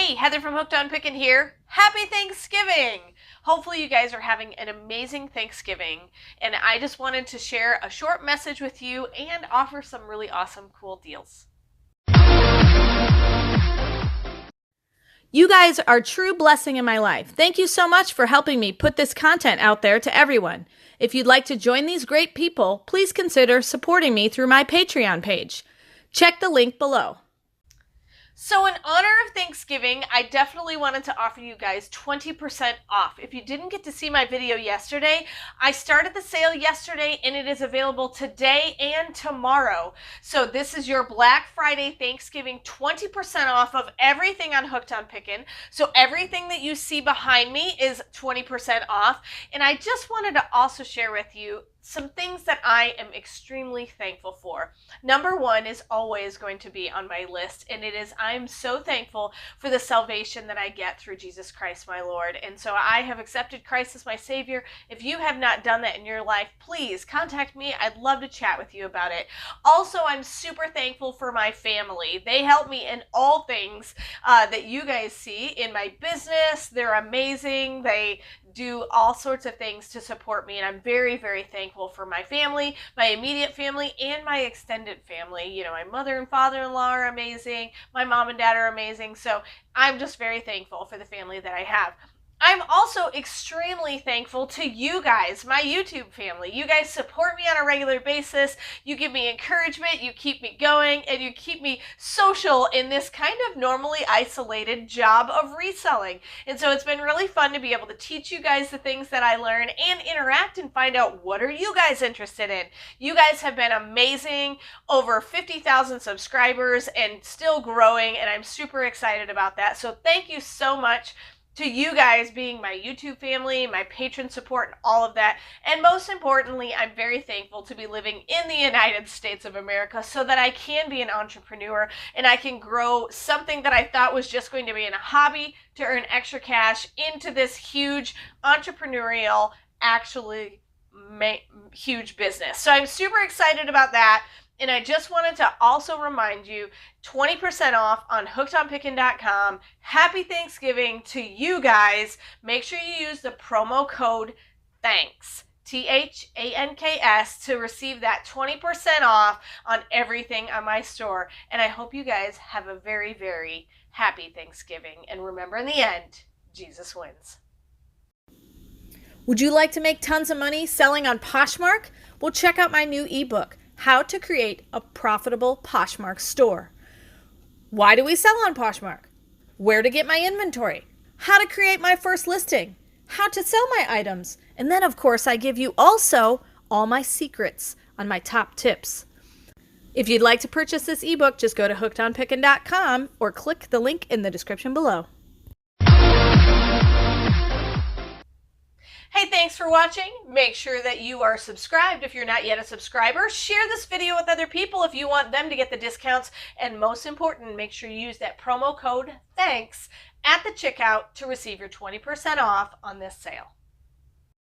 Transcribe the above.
Hey, Heather from Hooked on Pickin here. Happy Thanksgiving! Hopefully you guys are having an amazing Thanksgiving, and I just wanted to share a short message with you and offer some really awesome, cool deals. You guys are a true blessing in my life. Thank you so much for helping me put this content out there to everyone. If you'd like to join these great people, please consider supporting me through my Patreon page. Check the link below. So in honor of Thanksgiving, I definitely wanted to offer you guys 20% off. If you didn't get to see my video yesterday, I started the sale yesterday and it is available today and tomorrow. So this is your Black Friday Thanksgiving 20% off of everything on Hooked on Pickin. So everything that you see behind me is 20% off. And I just wanted to also share with you some things that I am extremely thankful for. Number one is always going to be on my list, and it is I'm so thankful for the salvation that I get through Jesus Christ my Lord. And so I have accepted Christ as my Savior. If you have not done that in your life, please contact me. I'd love to chat with you about it. Also, I'm super thankful for my family. They help me in all things that you guys see in my business. They're amazing. They do all sorts of things to support me, and I'm very, very thankful for my family, my immediate family, and my extended family. You know, my mother and father-in-law are amazing. My mom and dad are amazing. So I'm just very thankful for the family that I have. I'm also extremely thankful to you guys, my YouTube family. You guys support me on a regular basis. You give me encouragement, you keep me going, and you keep me social in this kind of normally isolated job of reselling. And so it's been really fun to be able to teach you guys the things that I learn and interact and find out what are you guys interested in. You guys have been amazing, over 50,000 subscribers and still growing, and I'm super excited about that. So thank you so much to you guys being my YouTube family, my patron support, and all of that. And most importantly, I'm very thankful to be living in the United States of America so that I can be an entrepreneur and I can grow something that I thought was just going to be in a hobby to earn extra cash into this huge entrepreneurial, actually huge business. So I'm super excited about that. And I just wanted to also remind you, 20% off on hookedonpickin.com. Happy Thanksgiving to you guys. Make sure you use the promo code THANKS, THANKS, to receive that 20% off on everything on my store. And I hope you guys have a very, very happy Thanksgiving. And remember, in the end, Jesus wins. Would you like to make tons of money selling on Poshmark? Well, check out my new ebook, How to Create a Profitable Poshmark Store. Why do we sell on Poshmark? Where to get my inventory? How to create my first listing? How to sell my items? And then, of course, I give you also all my secrets on my top tips. If you'd like to purchase this ebook, just go to hookedonpickin.com or click the link in the description below. Hey, thanks for watching. Make sure that you are subscribed if you're not yet a subscriber. Share this video with other people if you want them to get the discounts. And most important, make sure you use that promo code THANKS at the checkout to receive your 20% off on this sale.